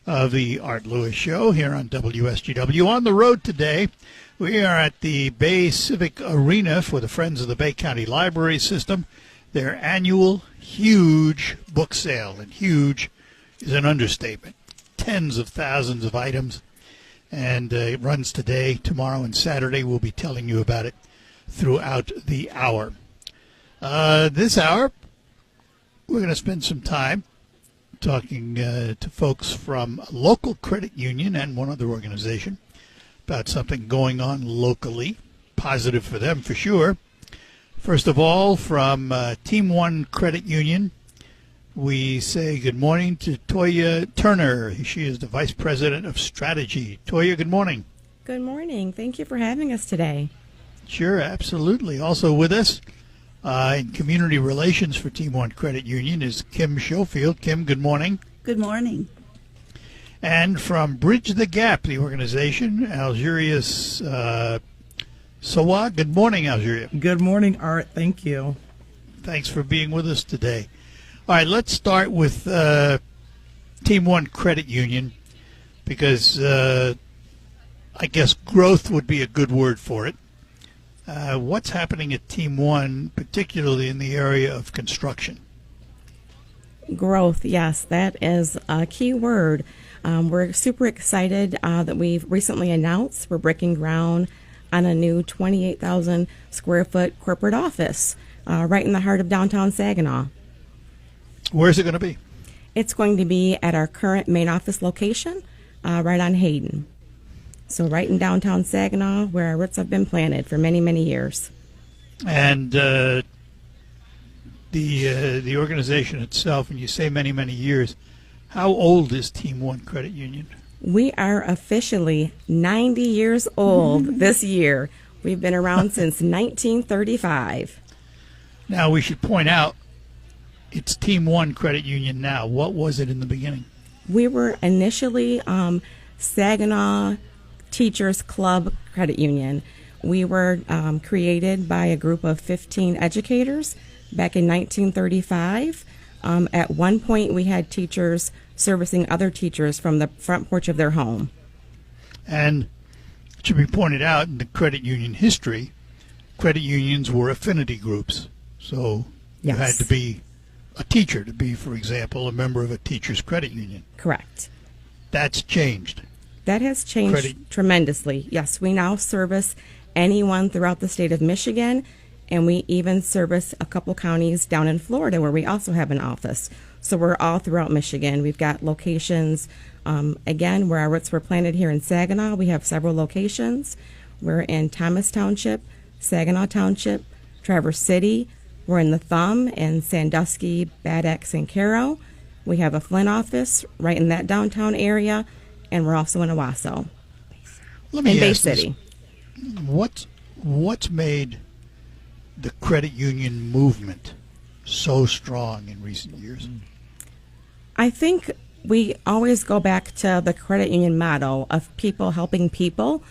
of the Art Lewis Show here on WSGW. On the road today, we are at the Bay Civic Arena for the Friends of the Bay County Library System, their annual huge book sale. And huge is an understatement. Tens of thousands of items. And it runs today, tomorrow, and Saturday. We'll be telling you about it throughout the hour. This hour, we're going to spend some time talking to folks from a local credit union and one other organization about something going on locally. Positive for them, for sure. First of all, from Team One Credit Union, we say good morning to Toya Turner. She is the Vice President of Strategy. Toya, good morning. Good morning. Thank you for having us today. Sure, absolutely. Also with us in Community Relations for Team One Credit Union is Kim Schofield. Kim, good morning. Good morning. And from Bridge the Gap, the organization, Algerius Sawa. Good morning, Algeria. Good morning, Art. Thank you. Thanks for being with us today. All right, let's start with Team One Credit Union because I guess growth would be a good word for it. What's happening at Team One, particularly in the area of construction? Growth, yes, that is a key word. We're super excited that we've recently announced we're breaking ground on a new 28,000 square foot corporate office right in the heart of downtown Saginaw. Where's it going to be? It's going to be at our current main office location right on Hayden. So right in downtown Saginaw, where our roots have been planted for many, many years. And the organization itself, and you say many, many years, how old is Team One Credit Union? We are officially 90 years old this year. We've been around since 1935. Now, we should point out, it's Team One Credit Union now. What was it in the beginning? We were initially Saginaw Teachers Club Credit Union. We were created by a group of 15 educators back in 1935. At one point, we had teachers servicing other teachers from the front porch of their home. And it should be pointed out in the credit union history, credit unions were affinity groups. So you had to be a teacher to be, for example, a member of a teacher's credit union. Correct. That's changed. That has changed tremendously. Yes, we now service anyone throughout the state of Michigan, and we even service a couple counties down in Florida where we also have an office. So we're all throughout Michigan. We've got locations, again, where our roots were planted here in Saginaw. We have several locations. We're in Thomas Township, Saginaw Township, Traverse City. We're in the Thumb and Sandusky, Bad Axe, and Caro. We have a Flint office right in that downtown area, and we're also in Owasso. Let me in Bay ask City. This. What's made the credit union movement so strong in recent years? I think we always go back to the credit union motto of people helping people.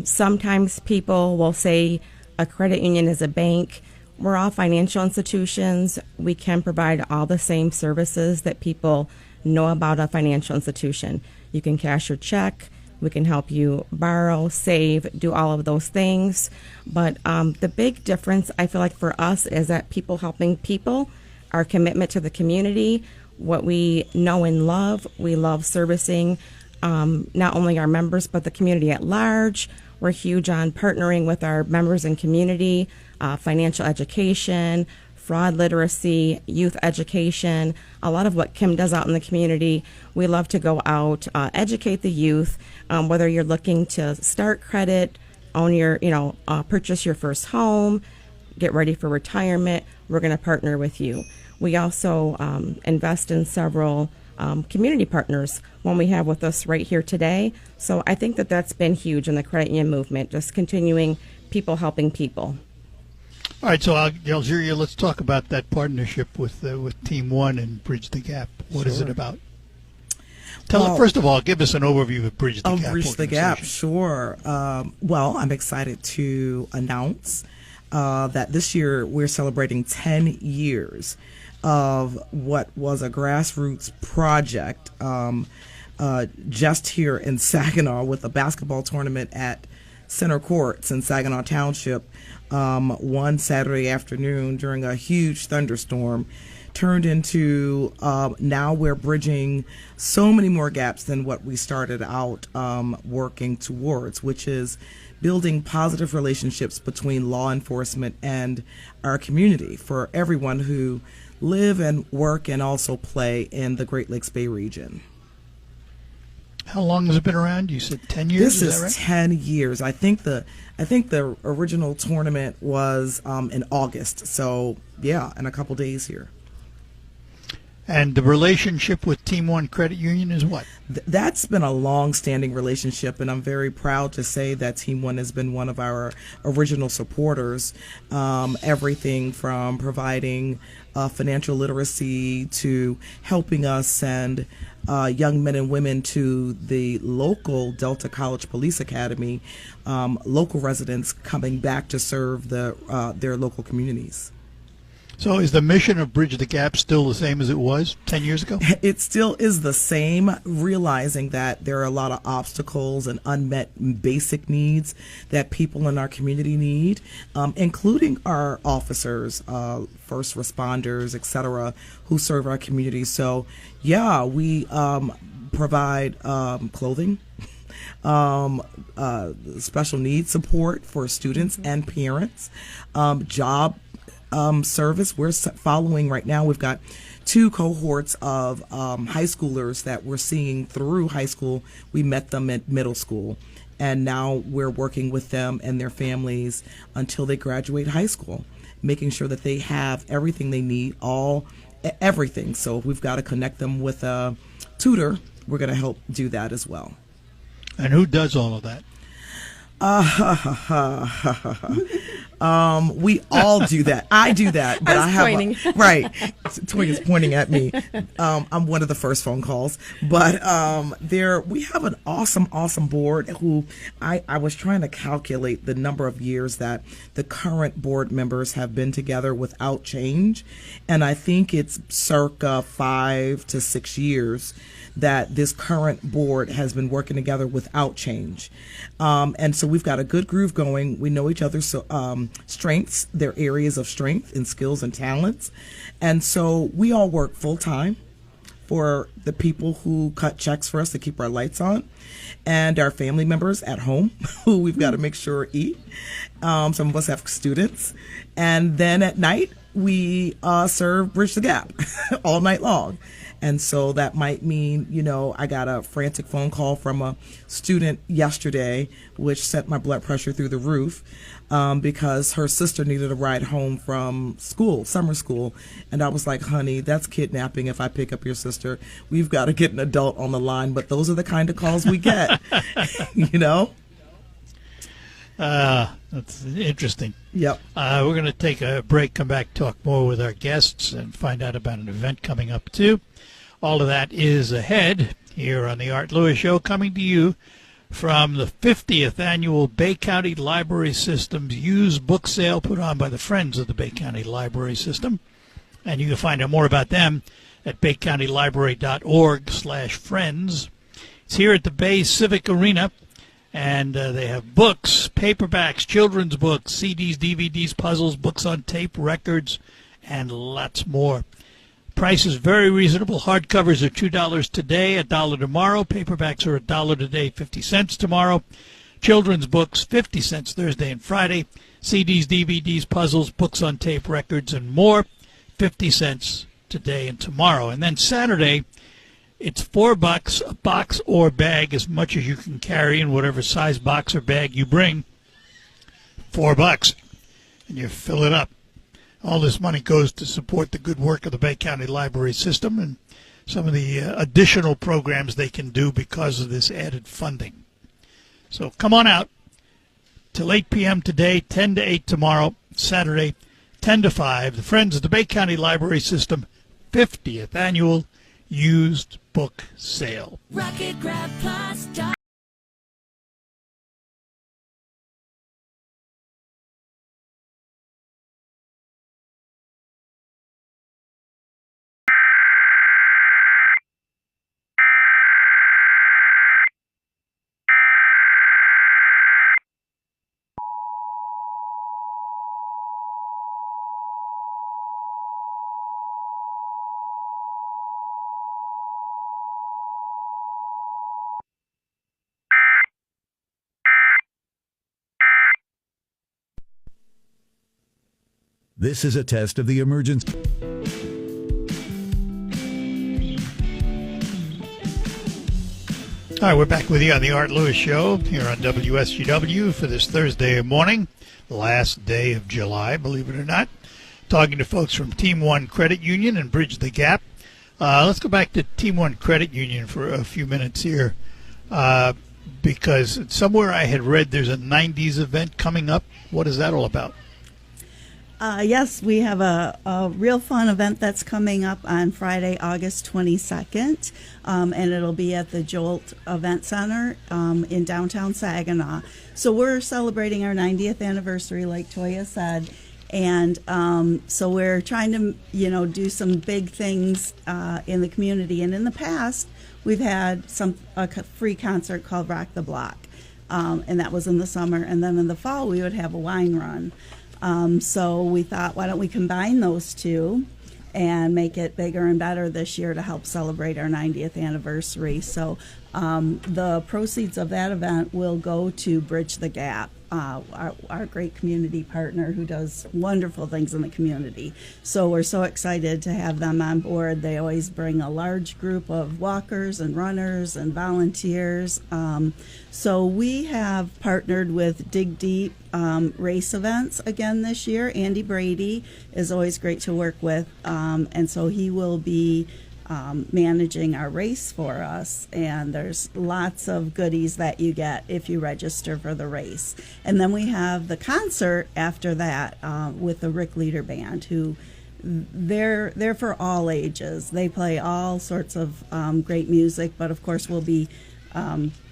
Sometimes people will say a credit union is a bank. We're all financial institutions. We can provide all the same services that people know about a financial institution. You can cash your check. We can help you borrow, save, do all of those things. But the big difference, I feel like, for us is that people helping people, our commitment to the community, what we know and love. We love servicing not only our members, but the community at large. We're huge on partnering with our members and community, financial education, fraud literacy, youth education, a lot of what Kim does out in the community. We love to go out, educate the youth, whether you're looking to start credit, own your, purchase your first home, get ready for retirement. We're going to partner with you. We also invest in several community partners, one we have with us right here today. So I think that that's been huge in the credit union movement, just continuing people helping people. All right, so Algeria, let's talk about that partnership with Team One and Bridge the Gap. What is it about? First of all, give us an overview of Bridge the Gap. Bridge the Gap, sure. Well, I'm excited to announce that this year we're celebrating 10 years. of what was a grassroots project just here in Saginaw with a basketball tournament at Center Courts in Saginaw Township one Saturday afternoon during a huge thunderstorm turned into now we're bridging so many more gaps than what we started out working towards, which is building positive relationships between law enforcement and our community for everyone who live and work and also play in the Great Lakes Bay region. How long has it been around? You said 10 years? This is that right? 10 years. I think the original tournament was in August. So yeah, in a couple days here. And the relationship with Team One Credit Union is what? That's been a long-standing relationship, and I'm very proud to say that Team One has been one of our original supporters. Everything from providing financial literacy to helping us send young men and women to the local Delta College Police Academy, local residents coming back to serve their local communities. So is the mission of Bridge the Gap still the same as it was 10 years ago? It still is the same, realizing that there are a lot of obstacles and unmet basic needs that people in our community need, including our officers, first responders, etc., who serve our community. So, yeah, we provide clothing, special needs support for students and parents, job service. We're following right now. We've got 2 cohorts of high schoolers that we're seeing through high school. We met them at middle school, and now we're working with them and their families until they graduate high school, making sure that they have everything they need, everything. So if we've got to connect them with a tutor, we're going to help do that as well. And who does all of that? We all do that. I do that, but I have pointing. Right. Twig is pointing at me. I'm one of the first phone calls, but we have an awesome board who I was trying to calculate the number of years that the current board members have been together without change, and I think it's circa 5 to 6 years that this current board has been working together without change. And so we've got a good groove going. We know each other's strengths, their areas of strength and skills and talents. And so we all work full time for the people who cut checks for us to keep our lights on, and our family members at home who we've got to make sure eat. Some of us have students. And then at night, we serve Bridge the Gap all night long. And so that might mean, I got a frantic phone call from a student yesterday, which sent my blood pressure through the roof, because her sister needed a ride home from school, summer school. And I was like, honey, that's kidnapping if I pick up your sister. We've got to get an adult on the line. But those are the kind of calls we get, That's interesting. Yep. We're going to take a break, come back, talk more with our guests, and find out about an event coming up, too. All of that is ahead here on the Art Lewis Show, coming to you from the 50th Annual Bay County Library System's used book sale put on by the Friends of the Bay County Library System. And you can find out more about them at baycountylibrary.org/friends. It's here at the Bay Civic Arena. And they have books, paperbacks, children's books, CDs, DVDs, puzzles, books on tape, records, and lots more. Price is very reasonable. Hardcovers are $2 today, $1 tomorrow. Paperbacks are $1 today, 50 cents tomorrow. Children's books, 50 cents Thursday and Friday. CDs, DVDs, puzzles, books on tape, records, and more, 50 cents today and tomorrow. And then Saturday, it's $4 a box or bag, as much as you can carry in whatever size box or bag you bring. $4, and you fill it up. All this money goes to support the good work of the Bay County Library System and some of the additional programs they can do because of this added funding. So come on out till 8 p.m. today, 10 to 8 tomorrow, Saturday, 10 to 5. The Friends of the Bay County Library System 50th Annual Used Book Sale. This is a test of the emergency. All right, we're back with you on the Art Lewis Show here on WSGW for this Thursday morning, the last day of July, believe it or not. Talking to folks from Team One Credit Union and Bridge the Gap. Let's go back to Team One Credit Union for a few minutes here, because somewhere I had read there's a 90s event coming up. What is that all about? Yes, we have a real fun event that's coming up on Friday, August 22nd, and it'll be at the Jolt Event Center in downtown Saginaw. So we're celebrating our 90th anniversary, like Toya said, and so we're trying to, do some big things in the community. And in the past, we've had a free concert called Rock the Block, and that was in the summer. And then in the fall, we would have a wine run. So we thought, why don't we combine those two and make it bigger and better this year to help celebrate our 90th anniversary. So the proceeds of that event will go to Bridge the Gap, our great community partner who does wonderful things in the community. So we're so excited to have them on board. They always bring a large group of walkers and runners and volunteers. So we have partnered with Dig Deep Race Events again this year. Andy Brady is always great to work with, and so he will be managing our race for us, and there's lots of goodies that you get if you register for the race. And then we have the concert after that with the Rick Leader Band, who they're for all ages. They play all sorts of great music, but of course we'll be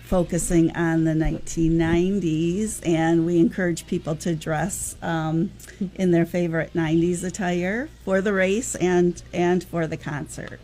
focusing on the 1990s, and we encourage people to dress in their favorite 90s attire for the race and for the concert.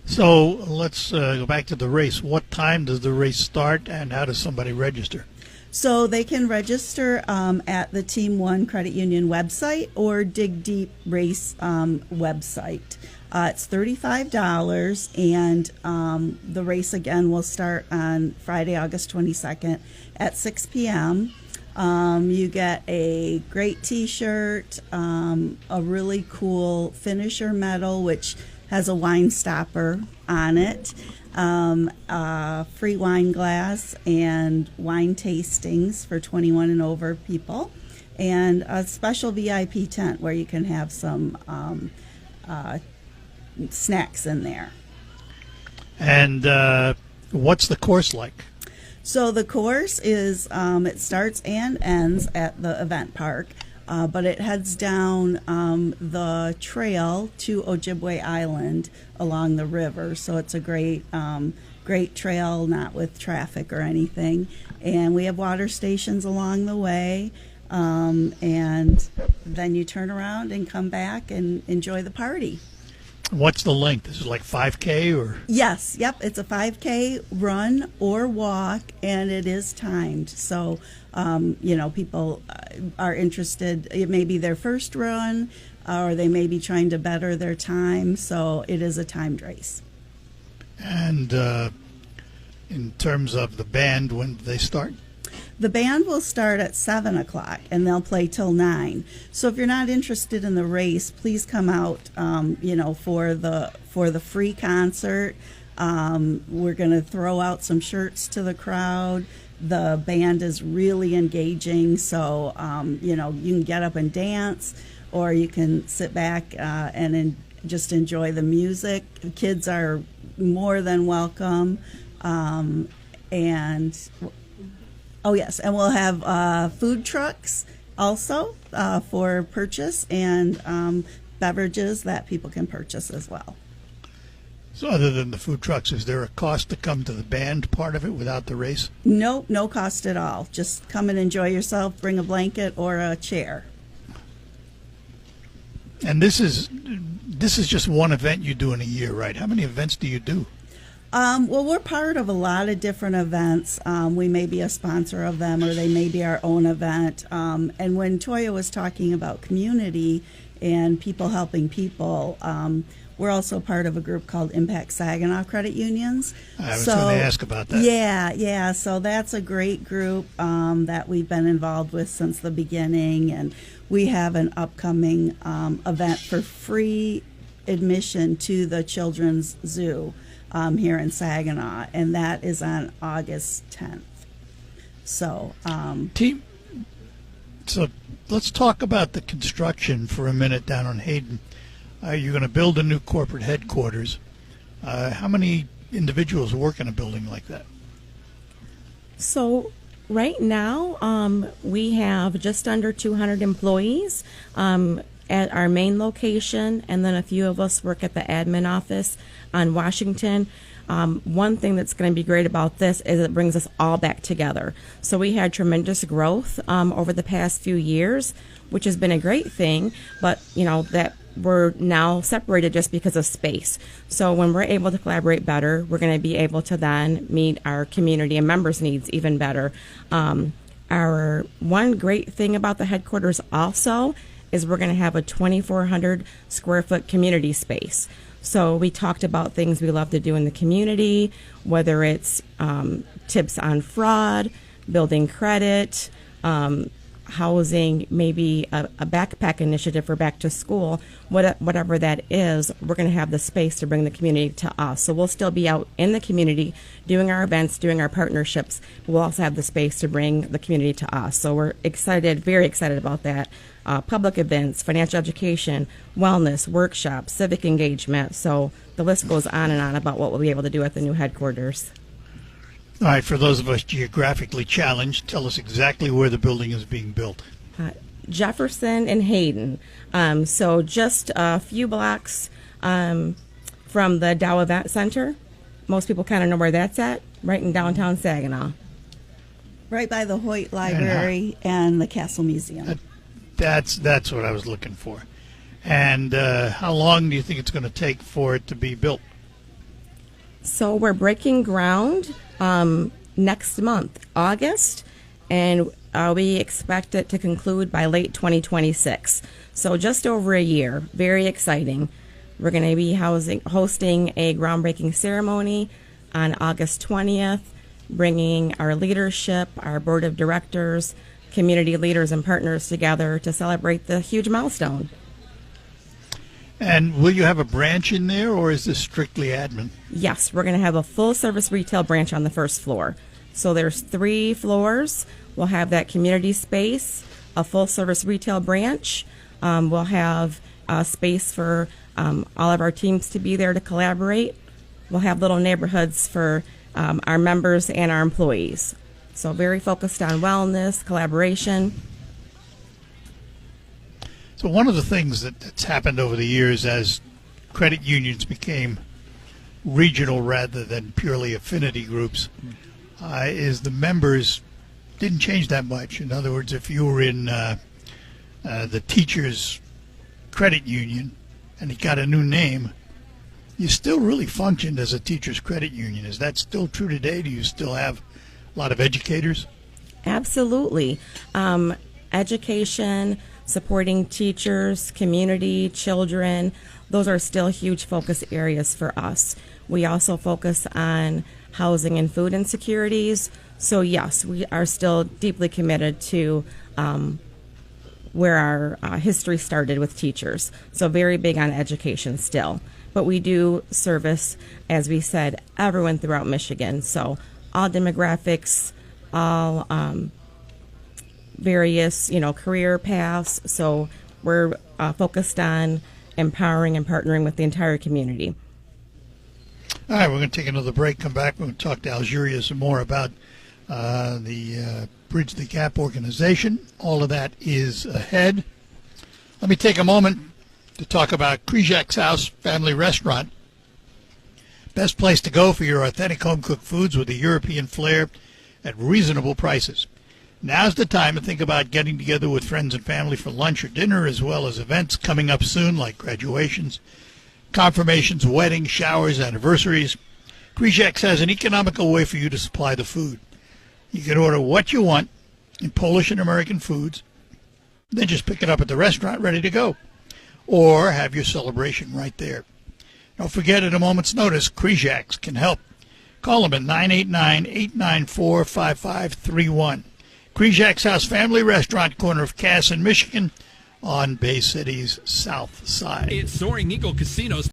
So let's go back to the race. What time does the race start, and how does somebody register? So they can register at the Team One Credit Union website or Dig Deep Race website. It's $35, and the race again will start on Friday, August 22nd at 6 p.m. You get a great T-shirt, a really cool finisher medal, which has a wine stopper on it, a free wine glass, and wine tastings for 21 and over people, and a special VIP tent where you can have some snacks in there. And what's the course like? So the course is, it starts and ends at the event park. But it heads down the trail to Ojibwe Island along the river. So it's a great trail, not with traffic or anything. And we have water stations along the way. And then you turn around and come back and enjoy the party. What's the length? Is it like 5K or? Yes, yep. It's a 5K run or walk, and it is timed. So, people are interested. It may be their first run, or they may be trying to better their time. So it is a timed race. And in terms of the band, when do they start? The band will start at 7 o'clock, and they'll play till 9. So if you're not interested in the race, please come out, for the free concert. We're going to throw out some shirts to the crowd. The band is really engaging, so, you can get up and dance, or you can sit back and just enjoy the music. Kids are more than welcome, Oh, yes, and we'll have food trucks also for purchase, and beverages that people can purchase as well. So other than the food trucks, is there a cost to come to the band part of it without the race? No cost at all. Just come and enjoy yourself, bring a blanket or a chair. And this is just one event you do in a year, right? How many events do you do? Well, we're part of a lot of different events. We may be a sponsor of them, or they may be our own event. And when Toya was talking about community and people helping people, we're also part of a group called Impact Saginaw Credit Unions. I was going to ask about that. Yeah. So that's a great group that we've been involved with since the beginning. And we have an upcoming event for free admission to the Children's Zoo here in Saginaw, and that is on August 10th. So, So let's talk about the construction for a minute down on Hayden. You're going to build a new corporate headquarters. How many individuals work in a building like that? So right now, we have just under 200 employees at our main location, and then a few of us work at the admin office on Washington. One thing that's going to be great about this is it brings us all back together. So we had tremendous growth over the past few years, which has been a great thing, but that we're now separated just because of space. So when we're able to collaborate better, we're going to be able to then meet our community and members' needs even better. Our one great thing about the headquarters also is we're going to have a 2,400 square foot community space. So we talked about things we love to do in the community, whether it's tips on fraud, building credit, housing, maybe a backpack initiative for back to school, whatever that is, we're going to have the space to bring the community to us. So we'll still be out in the community doing our events, doing our partnerships, but we'll also have the space to bring the community to us. So we're excited, very excited about that. Public events, financial education, wellness, workshops, civic engagement. So the list goes on and on about what we'll be able to do at the new headquarters. All right, for those of us geographically challenged, tell us exactly where the building is being built. Jefferson and Hayden. So just a few blocks from the Dow Event Center. Most people kind of know where that's at, right in downtown Saginaw. right by the Hoyt Library and the Castle Museum. That's what I was looking for. And how long do you think it's going to take for it to be built? So we're breaking ground next month, August, and we expect it to conclude by late 2026. So just over a year. Very exciting. We're going to be hosting a groundbreaking ceremony on August 20th, bringing our leadership, our board of directors, community leaders, and partners together to celebrate the huge milestone. And will you have a branch in there, or is this strictly admin? Yes, we're going to have a full-service retail branch on the first floor. So there's 3 floors. We'll have that community space, a full-service retail branch. We'll have space for all of our teams to be there to collaborate. We'll have little neighborhoods for our members and our employees. So very focused on wellness, collaboration. So one of the things that's happened over the years as credit unions became regional rather than purely affinity groups is the members didn't change that much. In other words, if you were in the teachers' credit union and it got a new name, you still really functioned as a teachers' credit union. Is that still true today? Do you still have a lot of educators? Absolutely. Education, supporting teachers, community, children, those are still huge focus areas for us. We also focus on housing and food insecurities. So yes, we are still deeply committed to where our history started with teachers. So very big on education still. But we do service, as we said, everyone throughout Michigan. So all demographics, all various, career paths. So we're focused on empowering and partnering with the entire community. All right, we're going to take another break. Come back. We're going to talk to Algeria some more about the Bridge the Gap organization. All of that is ahead. Let me take a moment to talk about Krizak's House Family Restaurant. Best place to go for your authentic home-cooked foods with a European flair at reasonable prices. Now's the time to think about getting together with friends and family for lunch or dinner, as well as events coming up soon like graduations, confirmations, weddings, showers, anniversaries. Krizak's has an economical way for you to supply the food. You can order what you want in Polish and American foods, then just pick it up at the restaurant ready to go, or have your celebration right there. Don't forget, at a moment's notice, Krizak's can help. Call them at 989-894-5531. Krizak's House Family Restaurant, corner of Cass and Michigan, on Bay City's south side. It's Soaring Eagle Casinos.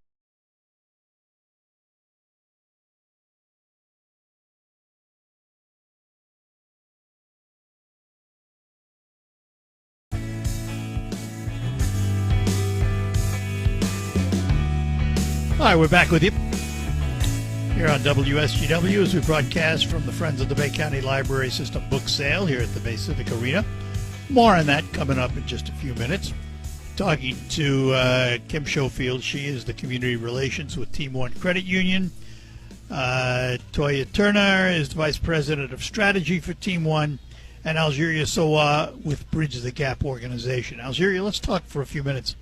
All right, we're back with you here on WSGW as we broadcast from the Friends of the Bay County Library System book sale here at the Bay Civic Arena. More on that coming up in just a few minutes. Talking to Kim Schofield. She is the Community Relations with Team One Credit Union. Toya Turner is the Vice President of Strategy for Team One. And Algeria Sowa with Bridge the Gap organization. Algeria, let's talk for a few minutes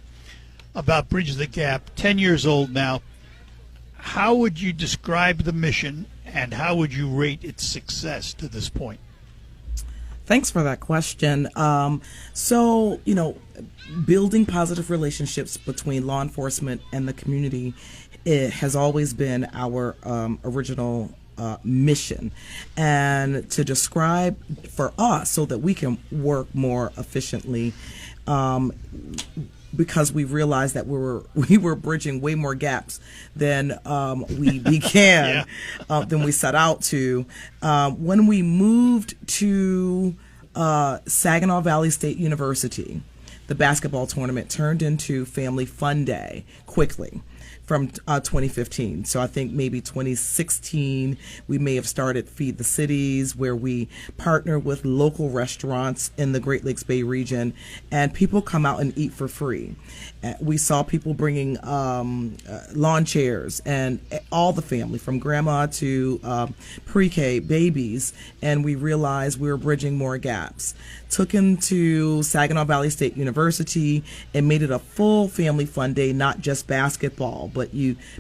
about Bridge the Gap, 10 years old now. How would you describe the mission, and how would you rate its success to this point? Thanks for that question. So, building positive relationships between law enforcement and the community, it has always been our original mission. And to describe for us so that we can work more efficiently, because we realized that we were bridging way more gaps than we began, than we set out to. When we moved to Saginaw Valley State University, the basketball tournament turned into Family Fun Day quickly from 2015. So I think maybe 2016, we may have started Feed the Cities, where we partner with local restaurants in the Great Lakes Bay region, and people come out and eat for free. We saw people bringing lawn chairs, and all the family, from grandma to pre-K babies, and we realized we were bridging more gaps. Took him to Saginaw Valley State University and made it a full Family Fun Day, not just basketball, but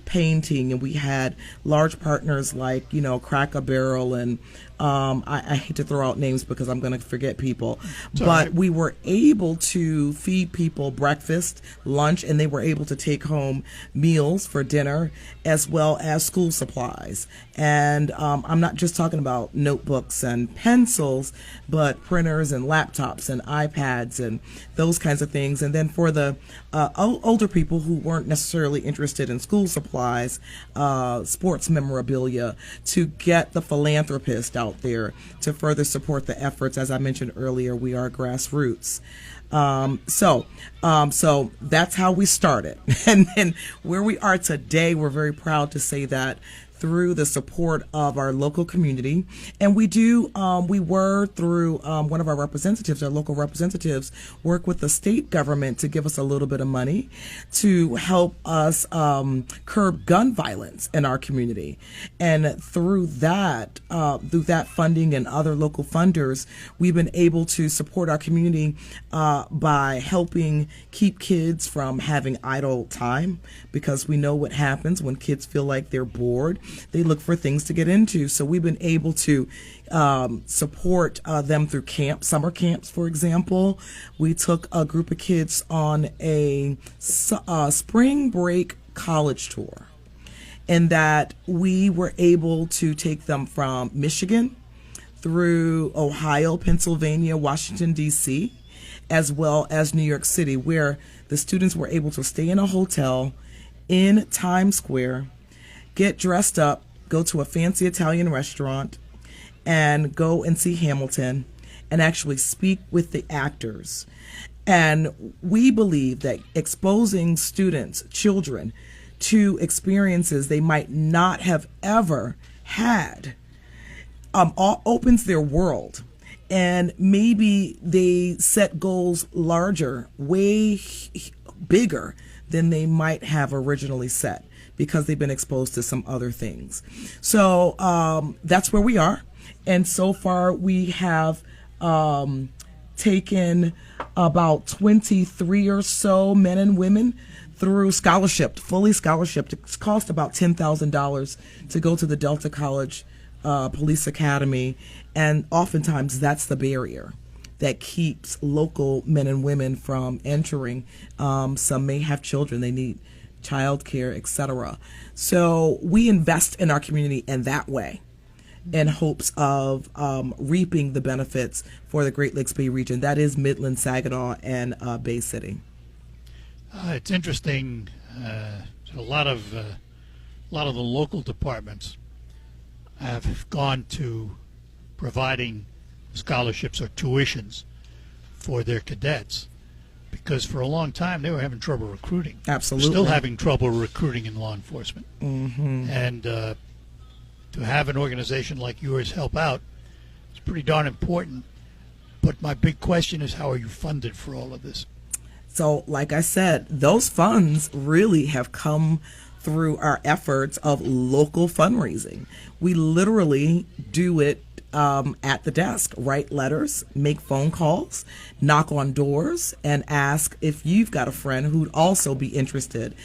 painting, and we had large partners like Cracker Barrel, and I hate to throw out names because I'm going to forget people, but we were able to feed people breakfast, lunch, and they were able to take home meals for dinner as well as school supplies. And I'm not just talking about notebooks and pencils, but printers and laptops and iPads and those kinds of things. And then for the older people who weren't necessarily interested in school supplies, sports memorabilia, to get the philanthropist out there to further support the efforts. As I mentioned earlier, we are grassroots. So that's how we started. And then where we are today, we're very proud to say that through the support of our local community. And we were through one of our representatives, our local representatives, work with the state government to give us a little bit of money to help us curb gun violence in our community. And through that funding and other local funders, we've been able to support our community by helping keep kids from having idle time, because we know what happens when kids feel like they're bored. They look for things to get into. So we've been able to support them through summer camps, for example. We took a group of kids on a spring break college tour, in that we were able to take them from Michigan through Ohio, Pennsylvania, Washington, D.C., as well as New York City, where the students were able to stay in a hotel in Times Square, get dressed up, go to a fancy Italian restaurant, and go and see Hamilton and actually speak with the actors. And we believe that exposing students, children, to experiences they might not have ever had opens their world. And maybe they set goals larger, way bigger than they might have originally set, because they've been exposed to some other things. So that's where we are. And so far we have taken about 23 or so men and women through fully scholarship. It's cost about $10,000 to go to the Delta College Police Academy. And oftentimes that's the barrier that keeps local men and women from entering. Some may have children, they need childcare, etc. So we invest in our community in that way. in hopes of reaping the benefits for the Great Lakes Bay region. That is Midland, Saginaw, and Bay City. It's interesting. A lot of the local departments have gone to providing scholarships or tuitions for their cadets, because for a long time they were having trouble recruiting. Absolutely. Still having trouble recruiting in law enforcement. Mm-hmm. And to have an organization like yours help out is pretty darn important. But my big question is, how are you funded for all of this? So, like I said, those funds really have come through our efforts of local fundraising. We literally do it at the desk, write letters, make phone calls, knock on doors, and ask if you've got a friend who'd also be interested.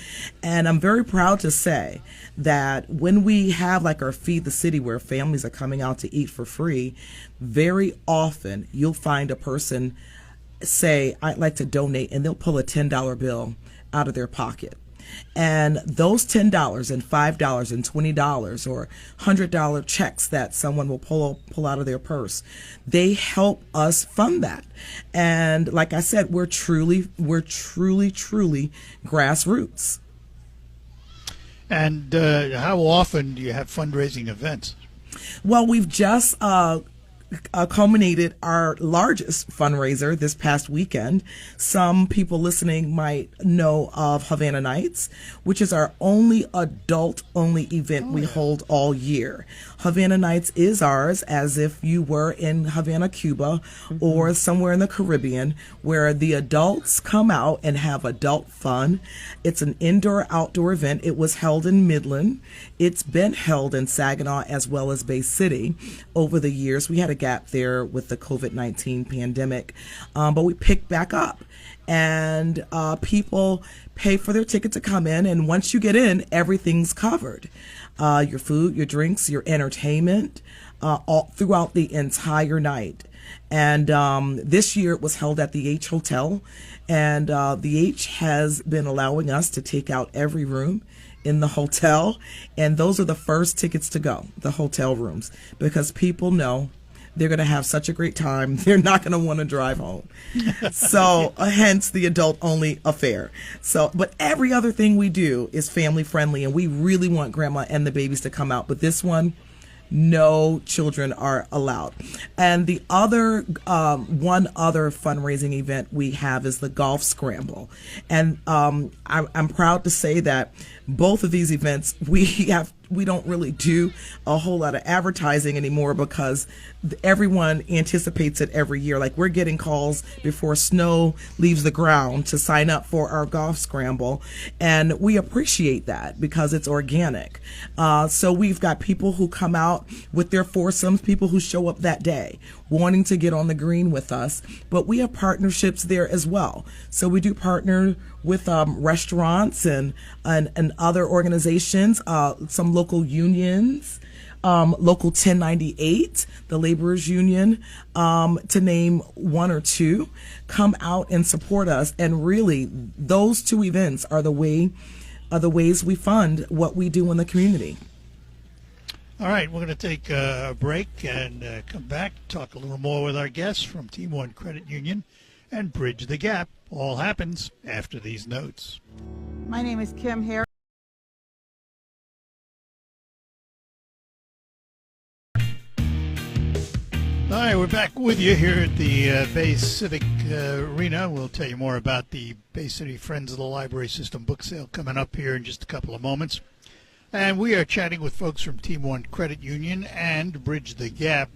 And I'm very proud to say that when we have like our Feed the City, where families are coming out to eat for free, very often you'll find a person say, I'd like to donate, and they'll pull a $10 bill out of their pocket. And those $10 and $5 and $20 or $100 checks that someone will pull out of their purse, they help us fund that. And like I said, we're truly grassroots. And how often do you have fundraising events? Well, we've just culminated our largest fundraiser this past weekend. Some people listening might know of Havana Nights, which is our only adult-only event we hold all year. Havana Nights is ours as if you were in Havana, Cuba, or somewhere in the Caribbean, where the adults come out and have adult fun. It's an indoor-outdoor event. It was held in Midland. It's been held in Saginaw as well as Bay City over the years. We had a gap there with the COVID-19 pandemic, but we picked back up, and people pay for their ticket to come in, and once you get in, everything's covered. Your food, your drinks, your entertainment, all throughout the entire night. And this year it was held at the H Hotel, and the H has been allowing us to take out every room in the hotel, and those are the first tickets to go, the hotel rooms, because people know they're going to have such a great time. They're not going to want to drive home. So hence the adult only affair. So, but every other thing we do is family friendly, and we really want grandma and the babies to come out. But this one, no children are allowed. And the other, one other fundraising event we have is the Golf Scramble. And I'm proud to say that both of these events, we don't really do a whole lot of advertising anymore because everyone anticipates it every year. Like, we're getting calls before snow leaves the ground to sign up for our Golf Scramble, and we appreciate that because it's organic. So we've got people who come out with their foursomes, people who show up that day wanting to get on the green with us, but we have partnerships there as well. So we do partner with restaurants and other organizations, some local unions, Local 1098, the Laborers Union, to name one or two, come out and support us. And really, those two events are the ways we fund what we do in the community. All right, we're going to take a break and come back, talk a little more with our guests from Team One Credit Union and Bridge the Gap. All happens after these notes. My name is Kim Harris. All right, we're back with you here at the Bay Civic Arena. We'll tell you more about the Bay City Friends of the Library System book sale coming up here in just a couple of moments. And we are chatting with folks from Team One Credit Union and Bridge the Gap.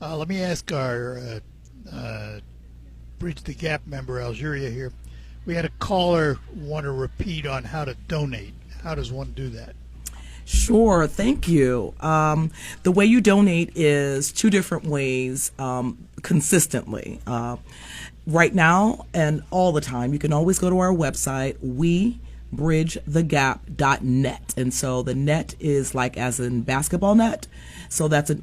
Let me ask our Bridge the Gap member, Algeria, here. We had a caller want to repeat on how to donate. How does one do that? Sure, thank you. The way you donate is two different ways consistently. Right now and all the time, you can always go to our website, WeBridgeTheGap.net. And so the net is like as in basketball net. So that's an